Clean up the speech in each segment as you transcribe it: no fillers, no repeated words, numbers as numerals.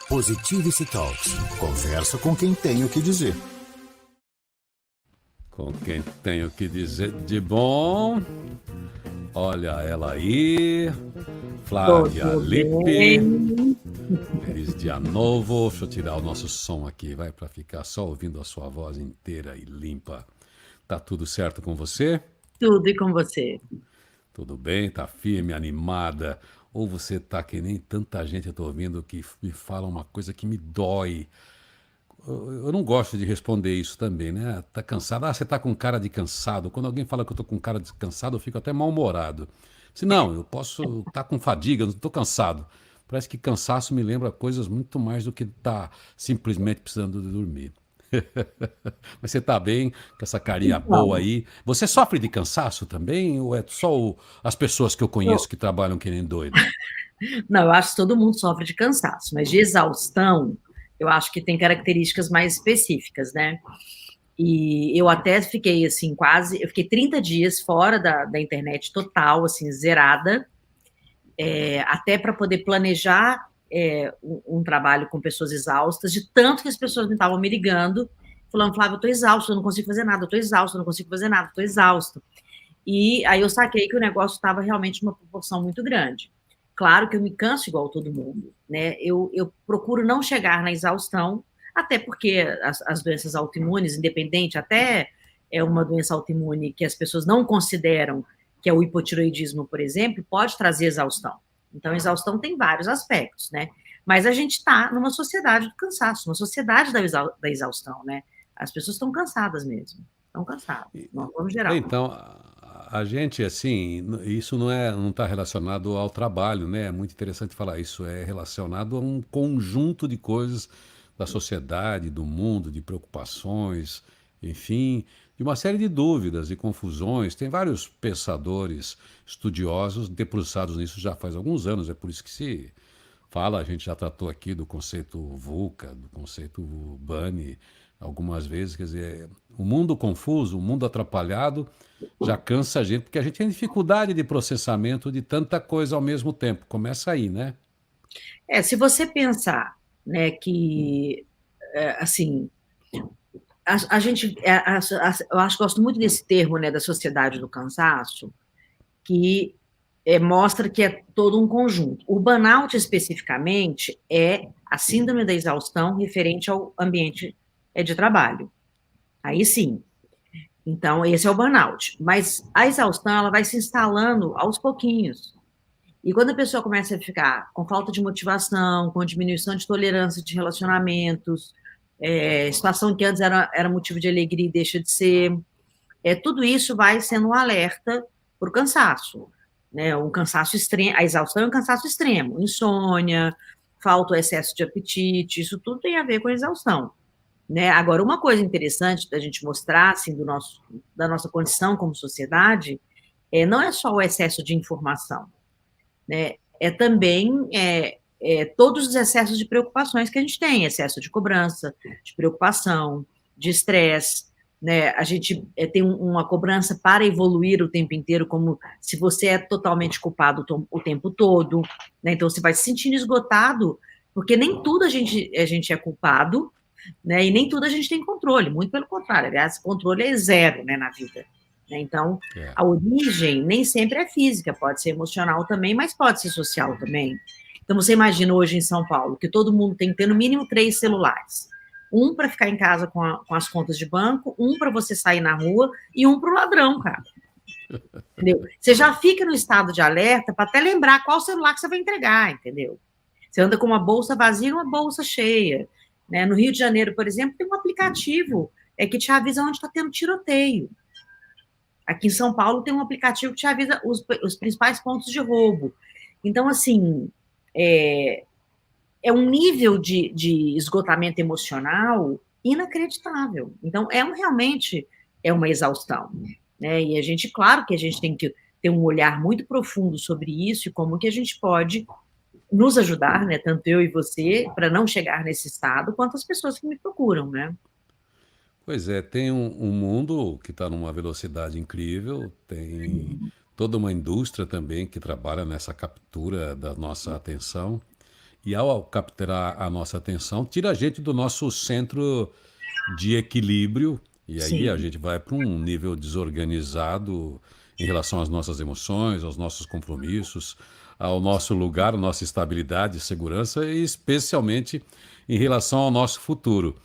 Positivity Talks. Conversa com quem tem o que dizer. Com quem tem o que dizer de bom. Olha ela aí, Flávia Tudo Lippe. bem? Feliz dia novo. Deixa eu tirar o nosso som aqui, vai, para ficar só ouvindo a sua voz inteira e limpa. Tá tudo certo com você? Tudo e com você? Tudo bem? Tá firme, animada? Ou você tá que nem tanta gente eu tô ouvindo que me fala uma coisa que me dói? Eu não gosto de responder isso também, né? Tá cansado? Ah, você tá com cara de cansado. Quando alguém fala que eu tô com cara de cansado, eu fico até mal-humorado. Se não, eu posso estar com fadiga, eu não tô cansado. Parece que cansaço me lembra coisas muito mais do que tá simplesmente precisando de dormir. Mas você tá bem, com essa carinha boa Então, aí. Você sofre de cansaço também? Ou é só as pessoas que eu conheço eu- que trabalham que nem doido? não, eu acho que todo mundo sofre de cansaço, mas de exaustão, eu acho que tem características mais específicas, né? E eu até fiquei, assim, eu fiquei 30 dias fora da internet total, assim, zerada, até para poder planejar um trabalho com pessoas exaustas, de tanto que as pessoas me estavam me ligando, falando, Flávio, eu tô exausto, eu não consigo fazer nada, eu tô exausto, eu não consigo fazer nada, eu tô exausto. E aí eu saquei que o negócio estava realmente uma proporção muito grande. Claro que eu me canso igual todo mundo, né? Eu procuro não chegar na exaustão, até porque as doenças autoimunes, independente, até é uma doença autoimune que as pessoas não consideram, que é o hipotiroidismo, por exemplo, pode trazer exaustão. Então, exaustão tem vários aspectos, né? Mas a gente está numa sociedade do cansaço, uma sociedade da exaustão, né? As pessoas estão cansadas mesmo, estão cansadas, no geral. Então, a gente, assim, isso não está relacionado ao trabalho, né? É muito interessante falar isso. É relacionado a um conjunto de coisas da sociedade, do mundo, de preocupações, enfim, de uma série de dúvidas e confusões. Tem vários pensadores, estudiosos, debruçados nisso já faz alguns anos. É por isso que se fala, a gente já tratou aqui do conceito VUCA, do conceito BANI, algumas vezes, quer dizer, o mundo confuso, o mundo atrapalhado, já cansa a gente, porque a gente tem dificuldade de processamento de tanta coisa ao mesmo tempo. Começa aí, né? Se você pensar, né, que, assim, a gente, eu acho que gosto muito desse termo, né, da sociedade do cansaço, que mostra que é todo um conjunto. O burnout, especificamente, é a síndrome da exaustão referente ao ambiente de trabalho. Aí sim. Então, esse é o burnout. Mas a exaustão, ela vai se instalando aos pouquinhos. E quando a pessoa começa a ficar com falta de motivação, com diminuição de tolerância de relacionamentos, situação que antes era motivo de alegria e deixa de ser, tudo isso vai sendo um alerta para o cansaço, né? Um cansaço extremo, a exaustão é um cansaço extremo, insônia, falta ou excesso de apetite, isso tudo tem a ver com a exaustão, né? Agora, uma coisa interessante da gente mostrar, assim, da nossa condição como sociedade, não é só o excesso de informação, né? É também todos os excessos de preocupações que a gente tem, excesso de cobrança, de preocupação, de estresse, né? A gente tem uma cobrança para evoluir o tempo inteiro, como se você é totalmente culpado o tempo todo, né? Então você vai se sentindo esgotado, porque nem tudo a gente é culpado, né? E nem tudo a gente tem controle, muito pelo contrário, aliás, controle é zero, né, na vida. Né? Então, É. a origem nem sempre é física, pode ser emocional também, mas pode ser social também. Então, você imagina hoje em São Paulo que todo mundo tem que ter no mínimo 3 celulares. Um para ficar em casa com as contas de banco, um para você sair na rua e um para o ladrão, cara. Entendeu? Você já fica no estado de alerta para até lembrar qual celular que você vai entregar, entendeu? Você anda com uma bolsa vazia e uma bolsa cheia. Né? No Rio de Janeiro, por exemplo, tem um aplicativo que te avisa onde está tendo tiroteio. Aqui em São Paulo tem um aplicativo que te avisa os principais pontos de roubo. Então, assim, é um nível de esgotamento emocional inacreditável. Então, realmente é uma exaustão. Né? E a gente, claro que a gente tem que ter um olhar muito profundo sobre isso e como que a gente pode nos ajudar, né, tanto eu e você, para não chegar nesse estado, quanto as pessoas que me procuram, né? Pois é, tem um mundo que está numa velocidade incrível, tem toda uma indústria também que trabalha nessa captura da nossa atenção. E ao capturar a nossa atenção, tira a gente do nosso centro de equilíbrio, e aí a Sim, gente vai para um nível desorganizado em relação às nossas emoções, aos nossos compromissos, ao nosso lugar, à nossa estabilidade, segurança e especialmente em relação ao nosso futuro.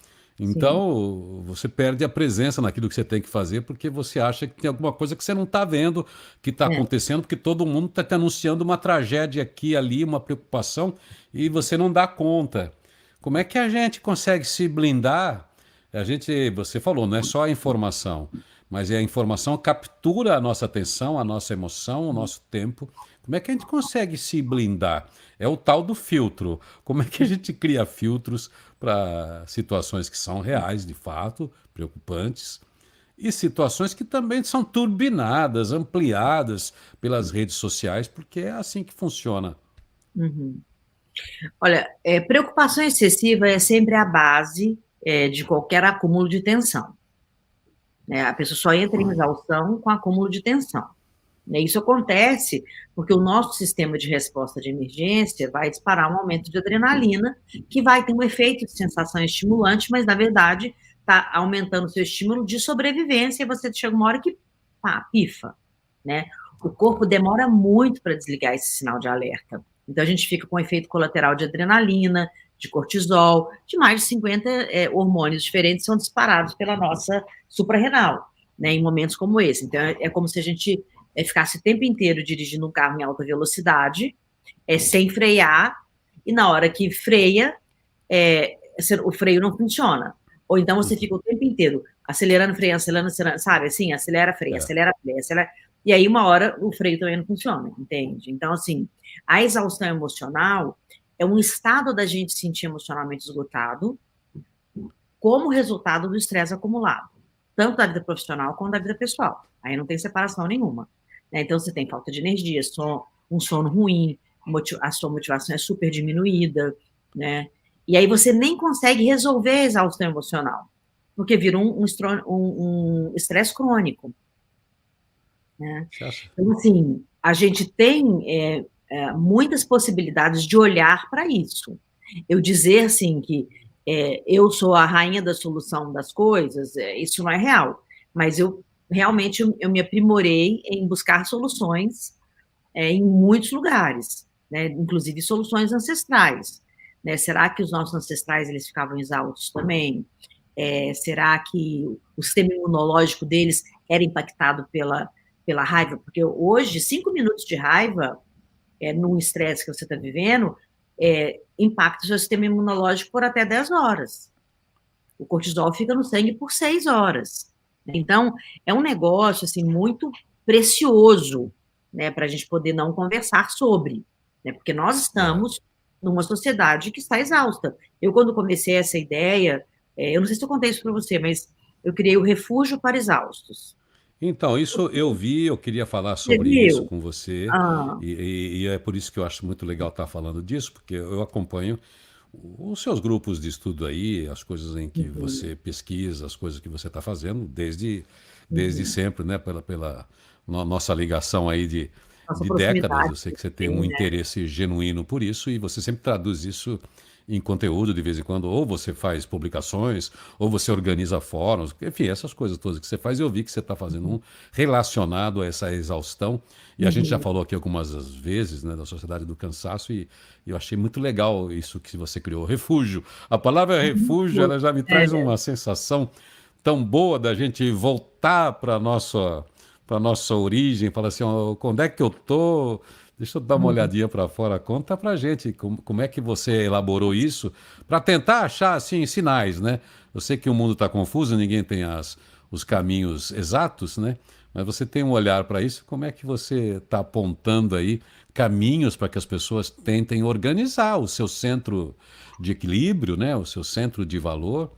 sim. Então, você perde a presença naquilo que você tem que fazer porque você acha que tem alguma coisa que você não está vendo, que está É. acontecendo, porque todo mundo está te anunciando uma tragédia aqui, ali, uma preocupação, e você não dá conta. Como é que a gente consegue se blindar? A gente, você falou, não é só a informação, mas é a informação captura a nossa atenção, a nossa emoção, o nosso tempo. Como é que a gente consegue se blindar? É o tal do filtro. Como é que a gente cria filtros para situações que são reais, de fato, preocupantes, e situações que também são turbinadas, ampliadas pelas redes sociais, porque é assim que funciona. Uhum. Olha, preocupação excessiva é sempre a base, de qualquer acúmulo de tensão, né? A pessoa só entra em exaustão com acúmulo de tensão, né? Isso acontece porque o nosso sistema de resposta de emergência vai disparar um aumento de adrenalina, que vai ter um efeito de sensação estimulante, mas na verdade está aumentando o seu estímulo de sobrevivência e você chega uma hora que, pá, pifa, né? O corpo demora muito para desligar esse sinal de alerta. Então a gente fica com efeito colateral de adrenalina, de cortisol, de mais de 50 hormônios diferentes são disparados pela nossa suprarrenal, né, em momentos como esse. Então é como se a gente ficasse o tempo inteiro dirigindo um carro em alta velocidade, sem frear, e na hora que freia, o freio não funciona. Ou então você fica o tempo inteiro acelerando, freando, acelerando, acelerando, sabe? Assim, acelera, freia, É. acelera, freia, acelera. E aí, uma hora, o freio também não funciona, entende? Então, assim, a exaustão emocional é um estado da gente se sentir emocionalmente esgotado como resultado do estresse acumulado, tanto da vida profissional quanto da vida pessoal. Aí não tem separação nenhuma, né? Então, você tem falta de energia, um sono ruim, a sua motivação é super diminuída, né? E aí você nem consegue resolver a exaustão emocional, porque vira um estresse crônico, né? Você acha? Então, assim, a gente tem muitas possibilidades de olhar para isso. Eu dizer, assim, que eu sou a rainha da solução das coisas, isso não é real. Mas realmente eu me aprimorei em buscar soluções em muitos lugares, né? Inclusive soluções ancestrais, né? Será que os nossos ancestrais eles ficavam exaustos também? Será que o sistema imunológico deles era impactado pela raiva? Porque hoje, 5 minutos de raiva, num estresse que você está vivendo, impacta o seu sistema imunológico por até 10 horas. O cortisol fica no sangue por 6 horas. Então, é um negócio assim, muito precioso, né, para a gente poder não conversar sobre, né, porque nós É. estamos numa sociedade que está exausta. Eu, quando comecei essa ideia, eu não sei se eu contei isso para você, mas eu criei o Refúgio para Exaustos. Então, isso eu vi, eu queria falar Você sobre isso viu? com você, Ah, e é por isso que eu acho muito legal estar falando disso, porque eu acompanho os seus grupos de estudo aí, as coisas em que uhum, você pesquisa, as coisas que você está fazendo, desde uhum. sempre, né? Pela nossa ligação aí Nossa de décadas. proximidade Eu sei que que você tem tem, um né? interesse genuíno por isso e você sempre traduz isso em conteúdo de vez em quando, ou você faz publicações, ou você organiza fóruns, enfim, essas coisas todas que você faz. Eu vi que você está fazendo um relacionado a essa exaustão. E a gente já Uhum, falou aqui algumas vezes, né, da sociedade do cansaço, e eu achei muito legal isso que você criou, refúgio. A palavra refúgio, uhum. ela já me traz É, uma sensação tão boa da gente voltar para nossa origem, falar assim, ó, quando é que eu tô? Deixa eu dar uma uhum. olhadinha para fora. Conta pra gente como é que você elaborou isso para tentar achar assim sinais, né? Eu sei que o mundo está confuso, ninguém tem os caminhos exatos, né? Mas você tem um olhar para isso. Como é que você está apontando aí caminhos para que as pessoas tentem organizar o seu centro de equilíbrio, né? O seu centro de valor,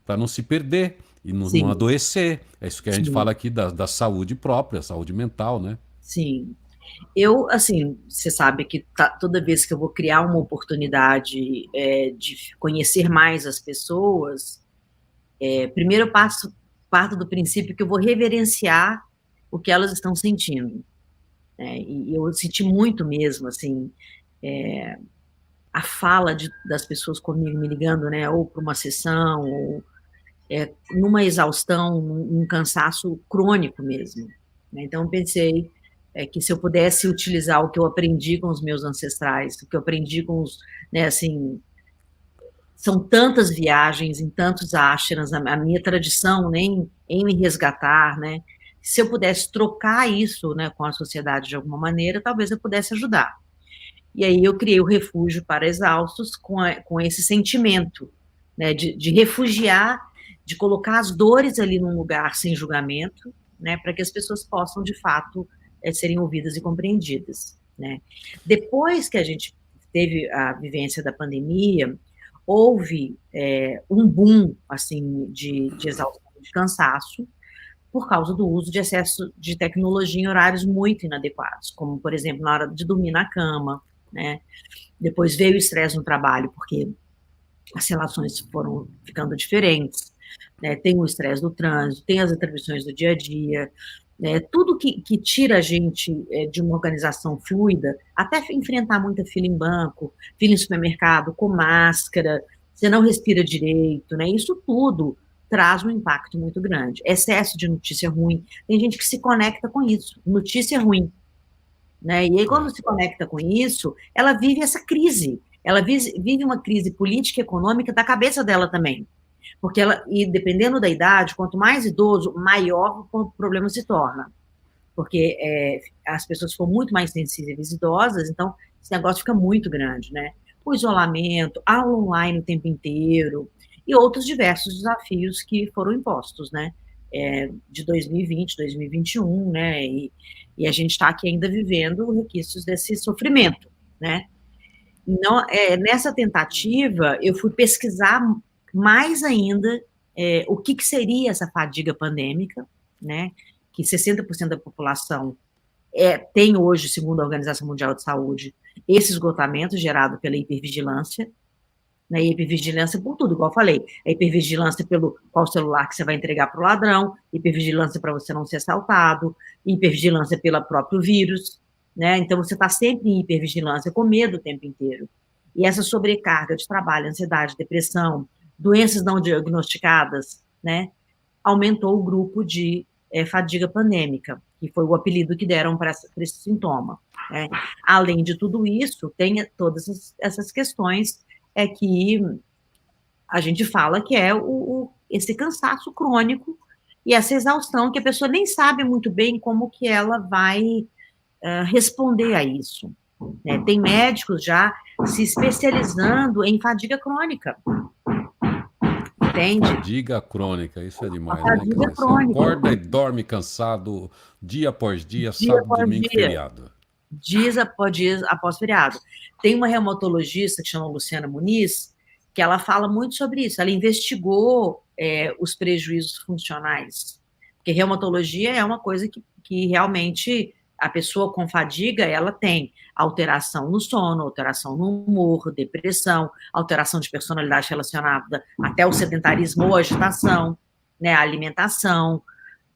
para não se perder e não Sim, adoecer. É isso que a gente sim, fala aqui da saúde própria, saúde mental, né? sim. Eu, assim, você sabe que toda vez que eu vou criar uma oportunidade de conhecer mais as pessoas, primeiro eu parto do princípio que eu vou reverenciar o que elas estão sentindo, né? E eu senti muito mesmo, assim, a fala das pessoas comigo, me ligando, né, ou para uma sessão, ou numa exaustão, num cansaço crônico mesmo, né? Então, eu pensei que se eu pudesse utilizar o que eu aprendi com os meus ancestrais, o que eu aprendi com os, né, assim, são tantas viagens em tantos ashrams, a minha tradição, né, em me resgatar, né? Se eu pudesse trocar isso, né, com a sociedade de alguma maneira, talvez eu pudesse ajudar. E aí eu criei o Refúgio para Exaustos com esse sentimento, né, de refugiar, de colocar as dores ali num lugar sem julgamento, né, para que as pessoas possam, de fato, serem ouvidas e compreendidas, né. Depois que a gente teve a vivência da pandemia, houve um boom, assim, de exaustão, de cansaço, por causa do uso de excesso de tecnologia em horários muito inadequados, como, por exemplo, na hora de dormir na cama, né? Depois veio o estresse no trabalho, porque as relações foram ficando diferentes, né? Tem o estresse do trânsito, tem as atribuições do dia a dia, né? Tudo que tira a gente de uma organização fluida, até enfrentar muita fila em banco, fila em supermercado, com máscara, você não respira direito, né? Isso tudo traz um impacto muito grande. Excesso de notícia ruim, tem gente que se conecta com isso, notícia ruim, né? E aí, quando se conecta com isso, ela vive essa crise. Ela vive uma crise política e econômica da cabeça dela também. Porque e dependendo da idade, quanto mais idoso, maior o problema se torna. Porque as pessoas ficam muito mais sensíveis e idosas, então esse negócio fica muito grande, né? O isolamento, aula online o tempo inteiro, e outros diversos desafios que foram impostos, né? De 2020, 2021, né? E a gente está aqui ainda vivendo requisitos desse sofrimento, né? Então, nessa tentativa, eu fui pesquisar mais ainda o que seria essa fadiga pandêmica, né? Que 60% da população tem hoje, segundo a Organização Mundial de Saúde, esse esgotamento gerado pela hipervigilância, né? E hipervigilância por tudo, igual eu falei, a hipervigilância pelo qual celular que você vai entregar para o ladrão, hipervigilância para você não ser assaltado, hipervigilância pelo próprio vírus, né? Então você está sempre em hipervigilância, com medo o tempo inteiro. E essa sobrecarga de trabalho, ansiedade, depressão, doenças não diagnosticadas, né? Aumentou o grupo de fadiga pandêmica, que foi o apelido que deram para esse sintoma, né? Além de tudo isso, tem todas essas questões que a gente fala que é esse cansaço crônico e essa exaustão que a pessoa nem sabe muito bem como que ela vai responder a isso, né? Tem médicos já se especializando em fadiga crônica, entende? Fadiga crônica, isso é demais, A né? fadiga Quer dizer, você crônica, acorda e dorme cansado dia após dia, dia sábado, após domingo, dia, feriado. dias após feriado. Tem uma reumatologista que chama Luciana Muniz, que ela fala muito sobre isso. Ela investigou os prejuízos funcionais, porque reumatologia é uma coisa que realmente a pessoa com fadiga, ela tem alteração no sono, alteração no humor, depressão, alteração de personalidade relacionada até o sedentarismo ou agitação, né, a alimentação,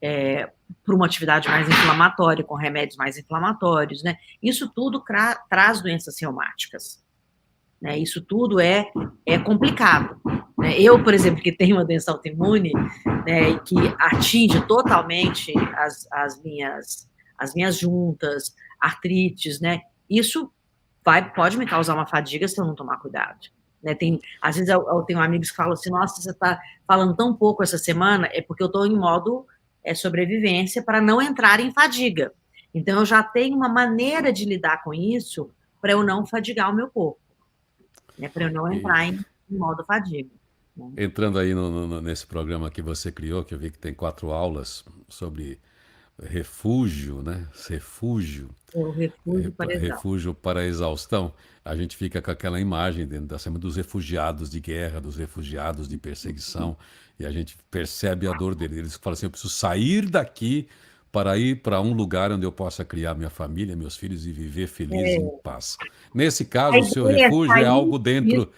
para uma atividade mais inflamatória, com remédios mais inflamatórios, né? Isso tudo traz doenças reumáticas, né? Isso tudo é complicado, né? Eu, por exemplo, que tenho uma doença autoimune, né, e que atinge totalmente as minhas juntas, artrites, né? Isso pode me causar uma fadiga se eu não tomar cuidado, né? Às vezes eu tenho amigos que falam assim, nossa, você está falando tão pouco essa semana, é porque eu estou em modo sobrevivência para não entrar em fadiga. Então, eu já tenho uma maneira de lidar com isso para eu não fadigar o meu corpo, né? Para eu não entrar em modo fadiga, né? Entrando aí nesse programa que você criou, que eu vi que tem 4 aulas sobre refúgio, né? Refúgio. O refúgio para exaustão. Refúgio para a exaustão. A gente fica com aquela imagem dentro da cena dos refugiados de guerra, dos refugiados de perseguição, e a gente percebe a dor deles. Eles falam assim: eu preciso sair daqui para ir para um lugar onde eu possa criar minha família, meus filhos e viver feliz em paz. Nesse caso, o seu refúgio é algo dentro,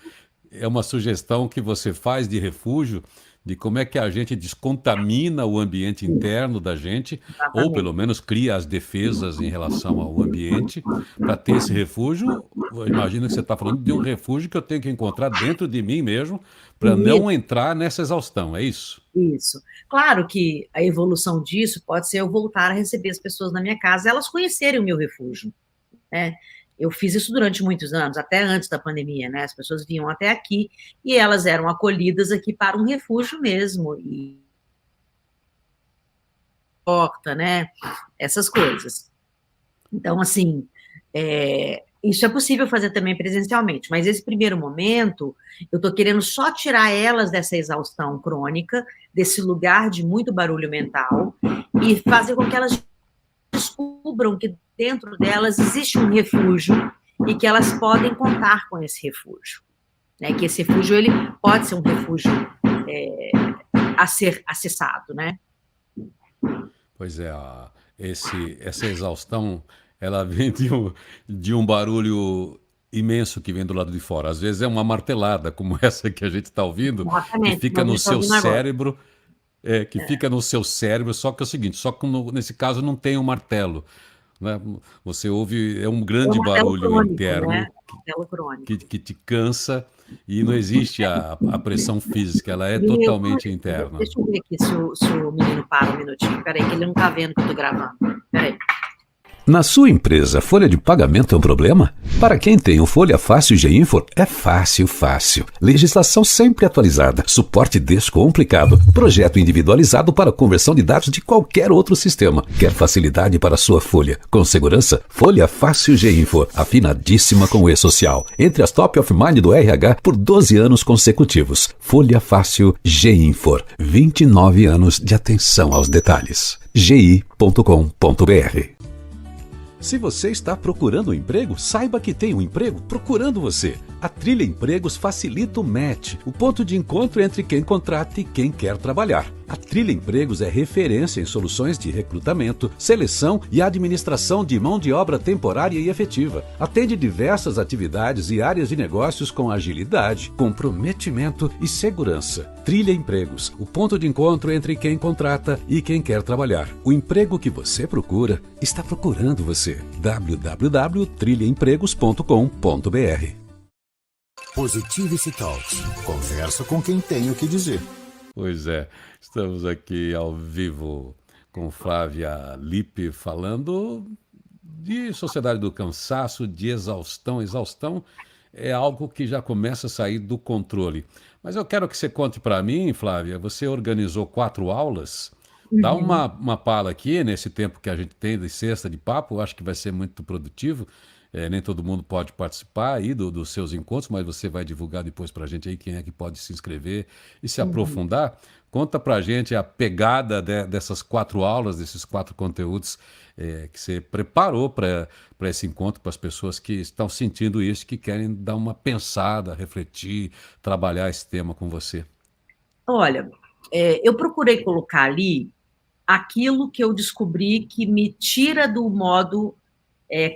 é uma sugestão que você faz de refúgio de como é que a gente descontamina o ambiente interno da gente, ou pelo Exatamente. menos cria as defesas em relação ao ambiente, para ter esse refúgio. Eu imagino que você está falando de um refúgio que eu tenho que encontrar dentro de mim mesmo, para não entrar nessa exaustão, é isso? Isso. Claro que a evolução disso pode ser eu voltar a receber as pessoas na minha casa, elas conhecerem o meu refúgio, né. Eu fiz isso durante muitos anos, até antes da pandemia, né, as pessoas vinham até aqui e elas eram acolhidas aqui para um refúgio mesmo, e porta, né, essas coisas. Então, assim, isso é possível fazer também presencialmente, mas esse primeiro momento, eu estou querendo só tirar elas dessa exaustão crônica, desse lugar de muito barulho mental, e fazer com que elas descubram que dentro delas existe um refúgio e que elas podem contar com esse refúgio, né? Que esse refúgio ele pode ser um refúgio é, a ser acessado, né? Pois é, essa exaustão, ela vem de um barulho imenso que vem do lado de fora. Às vezes é uma martelada, como essa que a gente está ouvindo, que Exatamente, como fica a gente no está seu ouvindo agora. cérebro, só que é o seguinte, só que nesse caso não tem um martelo, né? Você ouve, é um É um grande martelo barulho crônico, né? interno Martelo crônico. que te cansa e não existe a pressão física, ela é Menino, totalmente interna. deixa eu ver aqui se o menino para um minutinho. Peraí, que ele não está vendo que eu estou gravando. Peraí. Na sua empresa, folha de pagamento é um problema? Para quem tem o Folha Fácil GINFOR, é fácil, fácil. Legislação sempre atualizada, suporte descomplicado, projeto individualizado para conversão de dados de qualquer outro sistema. Quer facilidade para sua folha? Com segurança? Folha Fácil GINFOR, afinadíssima com o E-Social. Entre as top of mind do RH por 12 anos consecutivos. Folha Fácil GINFOR, 29 anos de atenção aos detalhes. gi.com.br. Se você está procurando um emprego, saiba que tem um emprego procurando você. A Trilha Empregos facilita o match, o ponto de encontro entre quem contrata e quem quer trabalhar. A Trilha Empregos é referência em soluções de recrutamento, seleção e administração de mão de obra temporária e efetiva. Atende diversas atividades e áreas de negócios com agilidade, comprometimento e segurança. Trilha Empregos, o ponto de encontro entre quem contrata e quem quer trabalhar. O emprego que você procura está procurando você. www.trilhaempregos.com.br. Positivity Talks. Conversa com quem tem o que dizer. Pois é, estamos aqui ao vivo com Flávia Lippe falando de sociedade do cansaço, de exaustão. Exaustão é algo que já começa a sair do controle. Mas eu quero que você conte para mim, Flávia, você organizou 4 aulas. Dá uma pala aqui nesse tempo que a gente tem de sexta de papo, eu acho que vai ser muito produtivo. Nem todo mundo pode participar aí dos seus encontros, mas você vai divulgar depois para a gente aí quem é que pode se inscrever e se aprofundar. Conta para a gente a pegada dessas 4 aulas, desses 4 conteúdos que você preparou para esse encontro, para as pessoas que estão sentindo isso, que querem dar uma pensada, refletir, trabalhar esse tema com você. Olha, eu procurei colocar ali aquilo que eu descobri que me tira do modo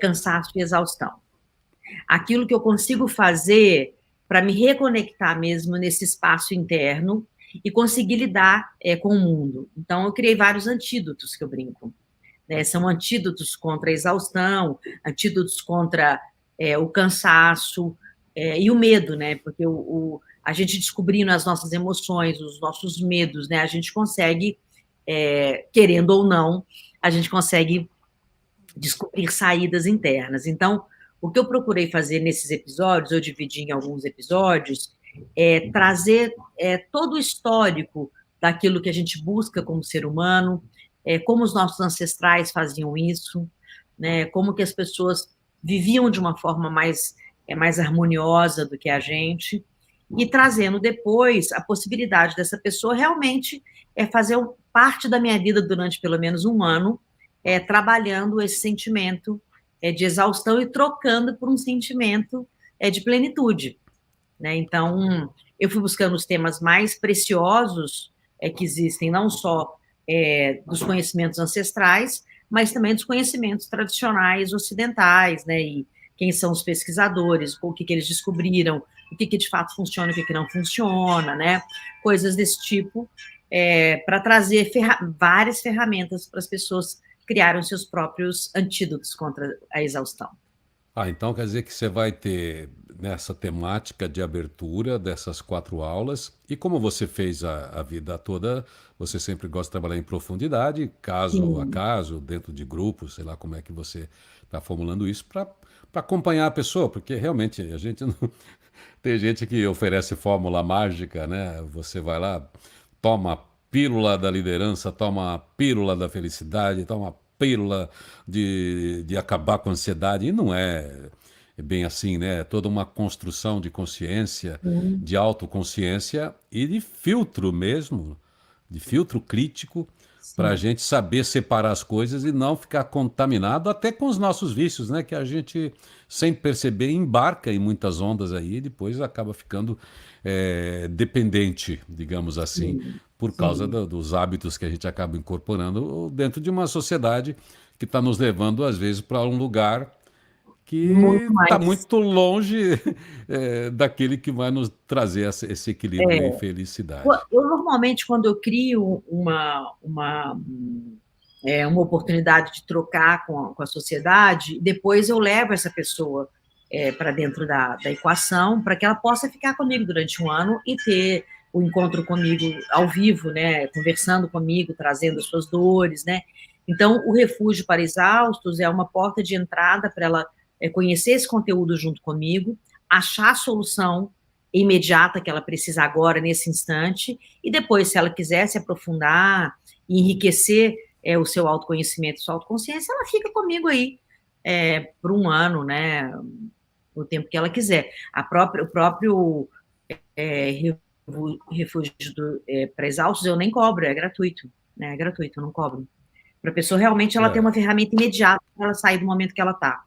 cansaço e exaustão. Aquilo que eu consigo fazer para me reconectar mesmo nesse espaço interno e conseguir lidar com o mundo. Então, eu criei vários antídotos que eu brinco. Né? São antídotos contra a exaustão, antídotos contra o cansaço e o medo, né? Porque a gente descobrindo as nossas emoções, os nossos medos, né? A gente consegue, querendo ou não, a gente consegue descobrir saídas internas. Então, o que eu procurei fazer nesses episódios, eu dividi em alguns episódios, é trazer todo o histórico daquilo que a gente busca como ser humano, como os nossos ancestrais faziam isso, né, como que as pessoas viviam de uma forma mais harmoniosa do que a gente, e trazendo depois a possibilidade dessa pessoa realmente fazer parte da minha vida durante pelo menos um ano, trabalhando esse sentimento de exaustão e trocando por um sentimento de plenitude. Né? Então, eu fui buscando os temas mais preciosos que existem, não só dos conhecimentos ancestrais, mas também dos conhecimentos tradicionais ocidentais, né? E quem são os pesquisadores, o que eles descobriram, o que de fato funciona, o que não funciona, né? Coisas desse tipo, para trazer várias ferramentas para as pessoas criarem os seus próprios antídotos contra a exaustão. Ah, então quer dizer que você vai ter nessa temática de abertura dessas 4 aulas, e como você fez a vida toda, você sempre gosta de trabalhar em profundidade, caso a Sim, caso, dentro de grupos, sei lá como é que você está formulando isso, para acompanhar a pessoa, porque realmente a gente não. Tem gente que oferece fórmula mágica, né? Você vai lá, toma a pílula da liderança, toma a pílula da felicidade, toma a pílula de acabar com a ansiedade. E não é bem assim, né? É toda uma construção de consciência, sim, de autoconsciência e de filtro mesmo, de filtro crítico, para a sim. gente saber separar as coisas e não ficar contaminado até com os nossos vícios, né? Que a gente, sem perceber, embarca em muitas ondas aí e depois acaba ficando dependente, digamos assim, Sim, por causa sim. dos hábitos que a gente acaba incorporando dentro de uma sociedade que está nos levando, às vezes, para um lugar Muito que está mais. muito longe daquele que vai nos trazer esse equilíbrio e felicidade. Eu normalmente, quando eu crio uma oportunidade de trocar com a sociedade, depois eu levo essa pessoa para dentro da equação, para que ela possa ficar comigo durante um ano e ter o encontro comigo ao vivo, né, conversando comigo, trazendo as suas dores, né. Então, o Refúgio para Exaustos é uma porta de entrada para ela conhecer esse conteúdo junto comigo, achar a solução imediata que ela precisa agora, nesse instante, e depois, se ela quiser se aprofundar e enriquecer o seu autoconhecimento, sua autoconsciência, ela fica comigo aí por um ano, né? O tempo que ela quiser. O próprio é, refúgio para exaustos eu nem cobro, é gratuito, né? É gratuito, eu não cobro. Para a pessoa realmente ela ter É, uma ferramenta imediata para ela sair do momento que ela está.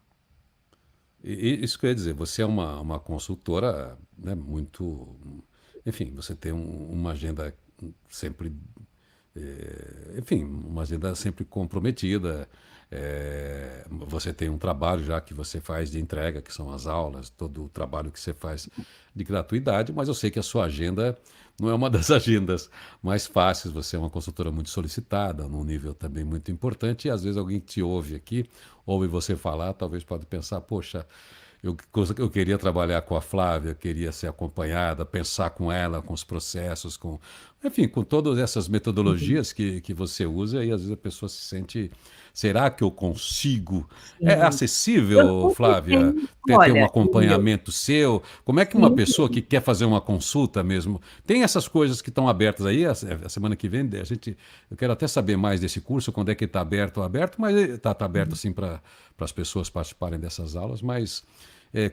isso que eu ia dizer, você é uma consultora, né, muito. Enfim, você tem uma agenda sempre. Enfim, uma agenda sempre comprometida. Você tem um trabalho já que você faz de entrega, que são as aulas, todo o trabalho que você faz de gratuidade, mas eu sei que a sua agenda não é uma das agendas mais fáceis. Você é uma consultora muito solicitada, num nível também muito importante, e às vezes alguém que te ouve aqui, ouve você falar, talvez pode pensar, poxa, eu queria trabalhar com a Flávia, queria ser acompanhada, pensar com ela, com os processos, enfim, com todas essas metodologias que você usa, e às vezes a pessoa se sente, será que eu consigo? É Sim. Eu acessível, sempre Flávia, tenho, ter um olha, acompanhamento seu? Como é que uma sim, pessoa que quer fazer uma consulta mesmo, tem essas coisas que estão abertas aí, a semana que vem, eu quero até saber mais desse curso, quando é que está aberto, mas está aberto assim para as pessoas participarem dessas aulas, mas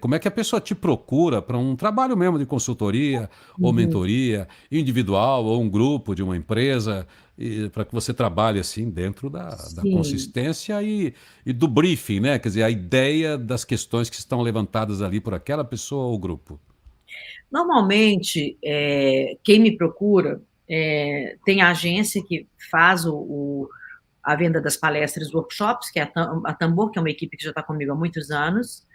como é que a pessoa te procura para um trabalho mesmo de consultoria ou uhum, mentoria individual ou um grupo de uma empresa, para que você trabalhe assim dentro da sim. consistência e do briefing, né? Quer dizer, a ideia das questões que estão levantadas ali por aquela pessoa ou grupo. Normalmente, quem me procura tem a agência que faz a venda das palestras, workshops, que é a Tambor, que é uma equipe que já está comigo há muitos anos,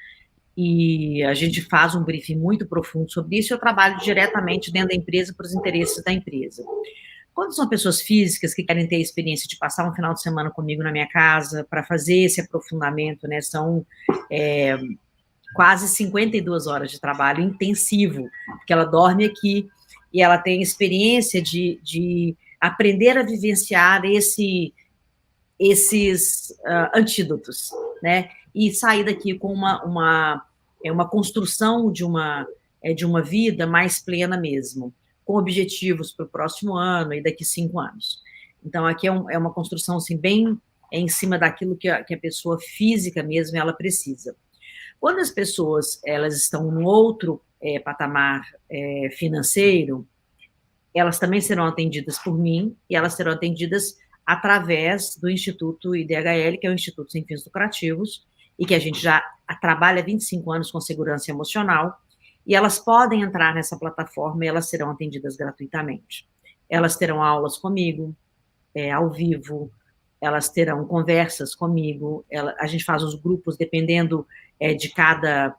e a gente faz um briefing muito profundo sobre isso. Eu trabalho diretamente dentro da empresa para os interesses da empresa. Quando são pessoas físicas que querem ter a experiência de passar um final de semana comigo na minha casa para fazer esse aprofundamento, né, são quase 52 horas de trabalho intensivo, porque ela dorme aqui e ela tem experiência de aprender a vivenciar esses antídotos, né? E sair daqui com uma construção de uma vida mais plena mesmo, com objetivos para o próximo ano e daqui 5 anos. Então, aqui é uma construção assim, bem em cima daquilo que a pessoa física mesmo ela precisa. Quando as pessoas elas estão num outro patamar financeiro, elas também serão atendidas por mim e elas serão atendidas através do Instituto IDHL, que é o Instituto Sem Fins Lucrativos, e que a gente já trabalha há 25 anos com segurança emocional, e elas podem entrar nessa plataforma e elas serão atendidas gratuitamente. Elas terão aulas comigo, ao vivo, elas terão conversas comigo, a gente faz os grupos dependendo de cada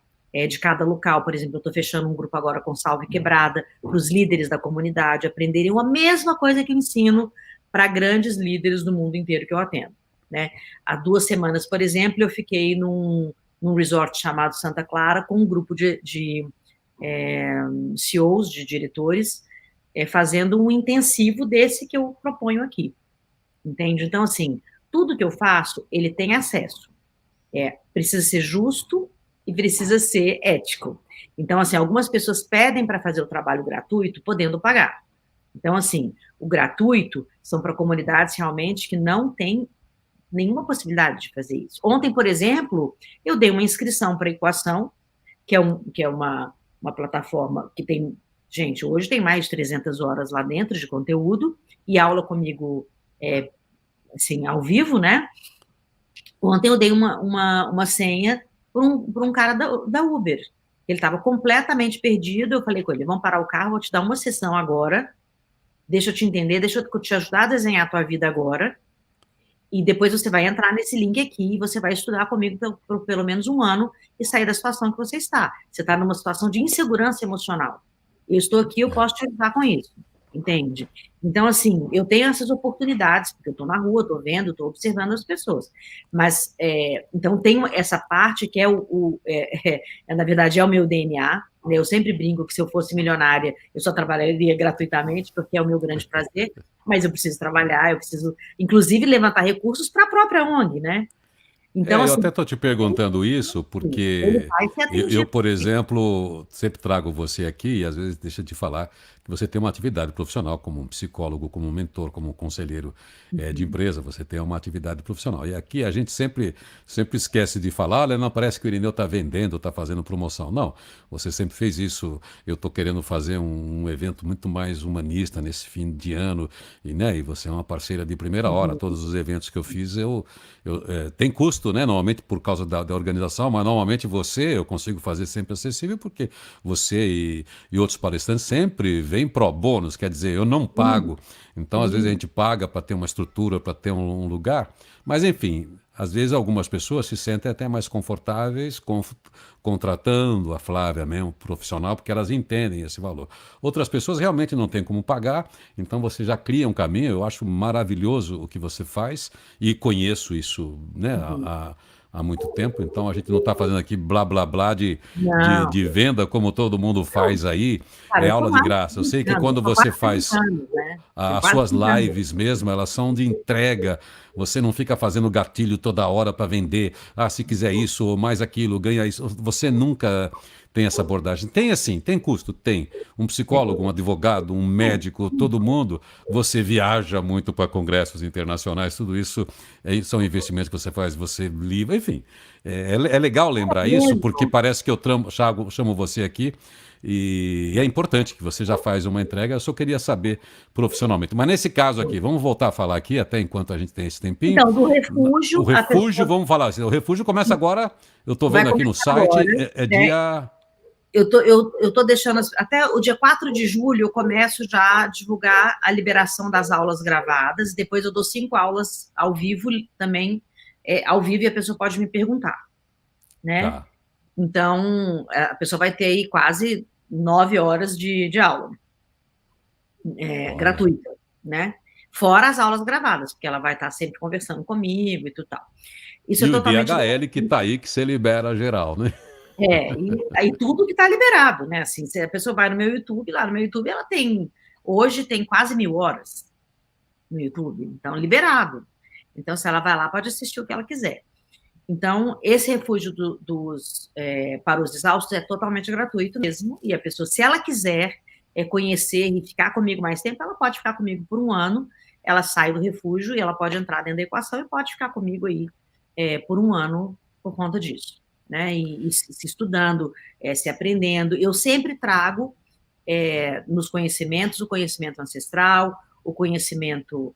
de cada local. Por exemplo, eu estou fechando um grupo agora com Salve Quebrada, para os líderes da comunidade aprenderem a mesma coisa que eu ensino para grandes líderes do mundo inteiro que eu atendo, né? Há 2 semanas, por exemplo, eu fiquei num resort chamado Santa Clara com um grupo de CEOs, de diretores, fazendo um intensivo desse que eu proponho aqui, entende? Então, assim, tudo que eu faço, ele tem acesso. Precisa ser justo e precisa ser ético. Então, assim, algumas pessoas pedem para fazer o trabalho gratuito, podendo pagar. Então, assim, o gratuito são para comunidades realmente que não têm nenhuma possibilidade de fazer isso. Ontem, por exemplo, eu dei uma inscrição para a Equação, que é uma plataforma que tem, gente, hoje tem mais de 300 horas lá dentro de conteúdo, e aula comigo, assim, ao vivo, né? Ontem eu dei uma senha para um cara da Uber. Ele estava completamente perdido, eu falei com ele, vamos parar o carro, vou te dar uma sessão agora, deixa eu te entender, deixa eu te ajudar a desenhar a tua vida agora, e depois você vai entrar nesse link aqui e você vai estudar comigo por pelo menos 1 ano e sair da situação que você está. Você está numa situação de insegurança emocional. Eu estou aqui, eu posso te ajudar com isso, entende? Então, assim, eu tenho essas oportunidades, porque eu estou na rua, estou vendo, estou observando as pessoas. Mas, então, tem essa parte que na verdade, é o meu DNA. Né? Eu sempre brinco que se eu fosse milionária, eu só trabalharia gratuitamente, porque é o meu grande prazer, mas eu preciso trabalhar, eu preciso, inclusive, levantar recursos para a própria ONG, né? Então, eu assim, até estou te perguntando isso ele porque vai ser atendido. por exemplo, sempre trago você aqui e às vezes deixa de falar que você tem uma atividade profissional como um psicólogo, como um mentor, como um conselheiro de empresa, você tem uma atividade profissional. E aqui a gente sempre esquece de falar, olha, não parece que o Irineu está vendendo, está fazendo promoção. Não, você sempre fez isso. Eu estou querendo fazer um evento muito mais humanista nesse fim de ano, e você é uma parceira de primeira hora. Todos os eventos que eu fiz, tem custo, né? Normalmente por causa da organização, mas normalmente eu consigo fazer sempre acessível, porque você e outros palestrantes sempre vêm pro bônus, quer dizer, eu não pago. Então, às vezes a gente paga para ter uma estrutura, para ter um lugar, mas enfim, às vezes algumas pessoas se sentem até mais confortáveis contratando a Flávia mesmo, profissional, porque elas entendem esse valor. Outras pessoas realmente não têm como pagar, então você já cria um caminho. Eu acho maravilhoso o que você faz e conheço isso, né, há muito tempo, então a gente não está fazendo aqui blá blá blá de venda como todo mundo faz aí, Cara, é eu tô aula de mais graça. Eu sei que anos, quando tô você quase faz 30 anos, né? as Quase suas 30 anos. lives mesmo, elas são de entrega, você não fica fazendo gatilho toda hora para vender, se quiser isso ou mais aquilo, ganha isso, você nunca tem essa abordagem. Tem assim, tem custo, tem. Um psicólogo, um advogado, um médico, todo mundo, você viaja muito para congressos internacionais, tudo isso são investimentos que você faz, você livra, enfim. É legal lembrar isso, porque parece que eu chamo você aqui e é importante que você já faz uma entrega. Eu só queria saber profissionalmente. Mas nesse caso aqui, vamos voltar a falar aqui, até enquanto a gente tem esse tempinho. Então, do refúgio... O refúgio, vamos falar assim, o refúgio começa agora, eu estou vendo aqui no site, dia... Eu tô deixando, até o dia 4 de julho, eu começo já a divulgar a liberação das aulas gravadas, depois eu dou 5 aulas ao vivo também, ao vivo, e a pessoa pode me perguntar, né? Tá. Então, a pessoa vai ter aí quase 9 horas de aula, gratuita, né? Fora as aulas gravadas, porque ela vai estar sempre conversando comigo e tudo tal. Isso e é o totalmente... DHL que está aí, que você libera geral, né? E aí tudo que está liberado, né? Assim, se a pessoa vai no meu YouTube, lá no meu YouTube ela hoje tem quase 1000 horas no YouTube, então liberado. Então, se ela vai lá, pode assistir o que ela quiser. Então, esse refúgio para os exaustos é totalmente gratuito mesmo, e a pessoa, se ela quiser conhecer e ficar comigo mais tempo, ela pode ficar comigo por 1 ano, ela sai do refúgio e ela pode entrar dentro da equação e pode ficar comigo aí por 1 ano por conta disso. Né, e se estudando, se aprendendo. Eu sempre trago nos conhecimentos o conhecimento ancestral, o conhecimento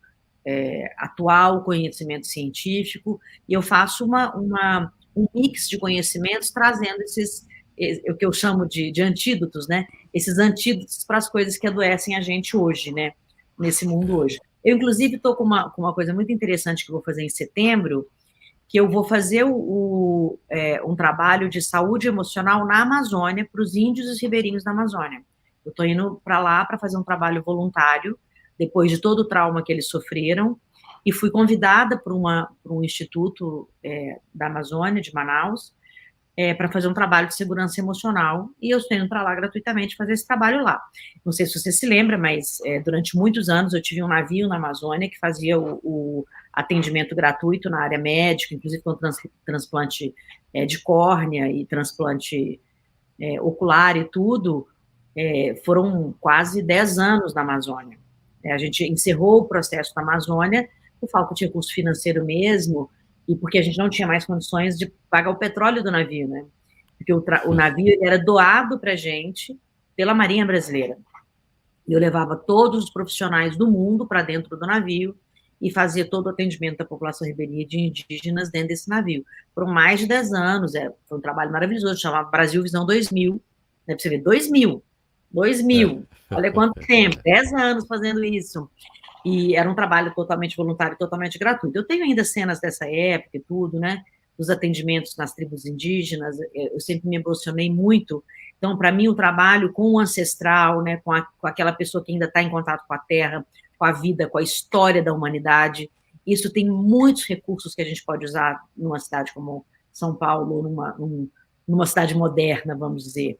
atual, o conhecimento científico, e eu faço um mix de conhecimentos, trazendo o que eu chamo de antídotos, né? Esses antídotos para as coisas que adoecem a gente hoje, né? Nesse mundo hoje. Eu, inclusive, estou com uma coisa muito interessante que eu vou fazer em setembro, que eu vou fazer um trabalho de saúde emocional na Amazônia, para os índios e os ribeirinhos da Amazônia. Eu estou indo para lá para fazer um trabalho voluntário, depois de todo o trauma que eles sofreram, e fui convidada por um instituto da Amazônia, de Manaus, para fazer um trabalho de segurança emocional, e eu estou indo para lá gratuitamente fazer esse trabalho lá. Não sei se você se lembra, mas durante muitos anos eu tive um navio na Amazônia que fazia o atendimento gratuito na área médica, inclusive com transplante de córnea e transplante ocular e tudo. Foram quase 10 anos na Amazônia. A gente encerrou o processo na Amazônia por falta de recurso financeiro mesmo, e porque a gente não tinha mais condições de pagar o petróleo do navio, né? Porque o navio ele era doado para a gente pela Marinha Brasileira. Eu levava todos os profissionais do mundo para dentro do navio e fazia todo o atendimento da população ribeirinha de indígenas dentro desse navio. Foram mais de 10 anos, foi um trabalho maravilhoso, chamava Brasil Visão 2000, né, para você ver, 2000, olha quanto tempo, 10 anos fazendo isso. E era um trabalho totalmente voluntário, totalmente gratuito. Eu tenho ainda cenas dessa época e tudo, né? Dos atendimentos nas tribos indígenas, eu sempre me emocionei muito. Então, para mim, o trabalho com o ancestral, né? Com aquela pessoa que ainda está em contato com a terra, com a vida, com a história da humanidade, isso tem muitos recursos que a gente pode usar numa cidade como São Paulo, numa cidade moderna, vamos dizer.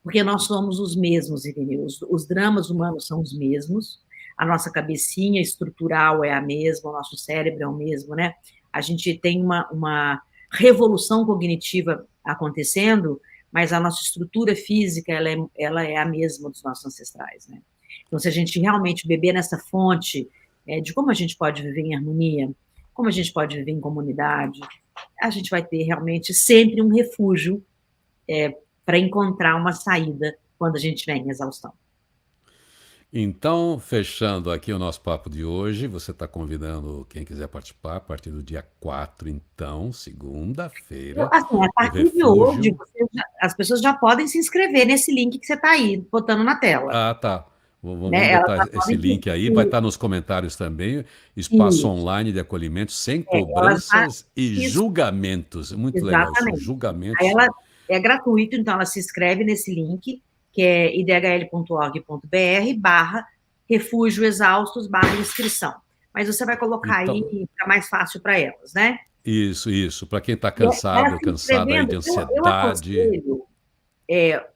Porque nós somos os mesmos, Irineu. Os dramas humanos são os mesmos, a nossa cabecinha estrutural é a mesma, o nosso cérebro é o mesmo, né? A gente tem uma revolução cognitiva acontecendo, mas a nossa estrutura física, ela é a mesma dos nossos ancestrais, né? Então, se a gente realmente beber nessa fonte de como a gente pode viver em harmonia, como a gente pode viver em comunidade, a gente vai ter realmente sempre um refúgio para encontrar uma saída quando a gente estiver em exaustão. Então, fechando aqui o nosso papo de hoje, você está convidando quem quiser participar a partir do dia 4, então, segunda-feira, Assim, a o partir de hoje, Refúgio. as pessoas já podem se inscrever nesse link que você está aí, botando na tela. Ah, tá. Vamos Né? Elas botar já esse podem link aí, vai estar nos comentários também. Espaço isso. online de acolhimento sem Elas já, cobranças e isso, julgamentos. Muito legal isso, exatamente. Aí julgamentos. ela é gratuito, então ela se inscreve nesse link, que é idhl.org.br/refúgio exaustos/inscrição. Mas você vai colocar Então, aí, fica mais fácil para elas, né? isso. Para quem está E ela cansado, se cansada aí de inscrevendo, eu ansiedade. aconselho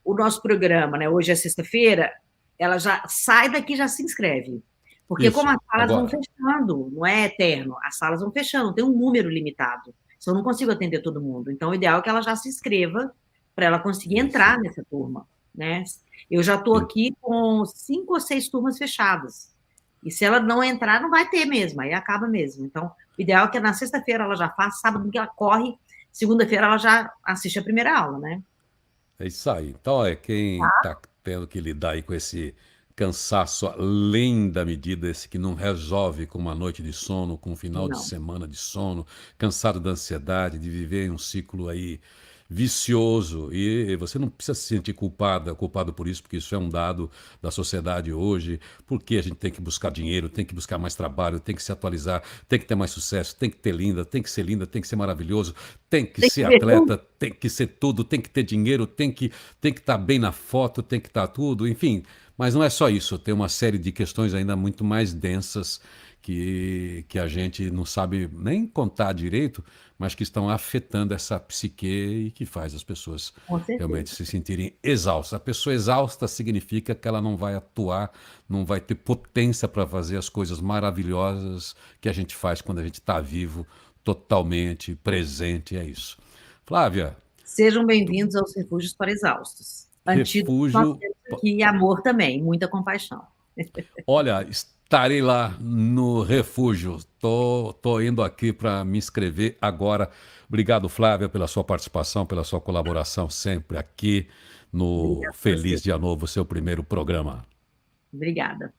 o nosso programa, né? Hoje é sexta-feira, ela já sai daqui e já se inscreve. Porque como Isso, as salas vão agora. fechando, não é eterno, as salas vão fechando, tem um número limitado. Eu não consigo atender todo mundo. Então, o ideal é que ela já se inscreva para ela conseguir Isso. entrar nessa turma, né? Eu já estou En- aqui com 5 ou 6 turmas fechadas. E se ela não entrar, não vai ter mesmo, aí acaba mesmo. Então, o ideal é que na sexta-feira ela já faça, sábado que ela corre, segunda-feira ela já assiste a primeira aula, né? É isso aí. Então, quem está tendo que lidar aí com esse cansaço além da medida, esse que não resolve com uma noite de sono, com um final de Não. semana de sono, cansado da ansiedade, de viver em um ciclo aí vicioso, e você não precisa se sentir culpado por isso, porque isso é um dado da sociedade hoje, porque a gente tem que buscar dinheiro, tem que buscar mais trabalho, tem que se atualizar, tem que ter mais sucesso, tem que ter linda, tem que ser maravilhoso, tem que Tem ser que ver tudo. atleta, tem que ser tudo, tem que ter dinheiro, tem que estar bem na foto, tem que estar tudo, enfim. Mas não é só isso, tem uma série de questões ainda muito mais densas que a gente não sabe nem contar direito, mas que estão afetando essa psique e que faz as pessoas Com certeza. realmente se sentirem exaustas. A pessoa exausta significa que ela não vai atuar, não vai ter potência para fazer as coisas maravilhosas que a gente faz quando a gente está vivo, totalmente presente, é isso. Flávia, Sejam bem-vindos aos Refúgios para Exaustos. Antídoto nós refúgio. temos aqui, e amor também, muita compaixão. Olha, estarei lá no refúgio. Tô indo aqui para me inscrever agora. Obrigado, Flávia, pela sua participação, pela sua colaboração sempre aqui no Obrigada a você. Feliz Dia Novo, seu primeiro programa. Obrigada.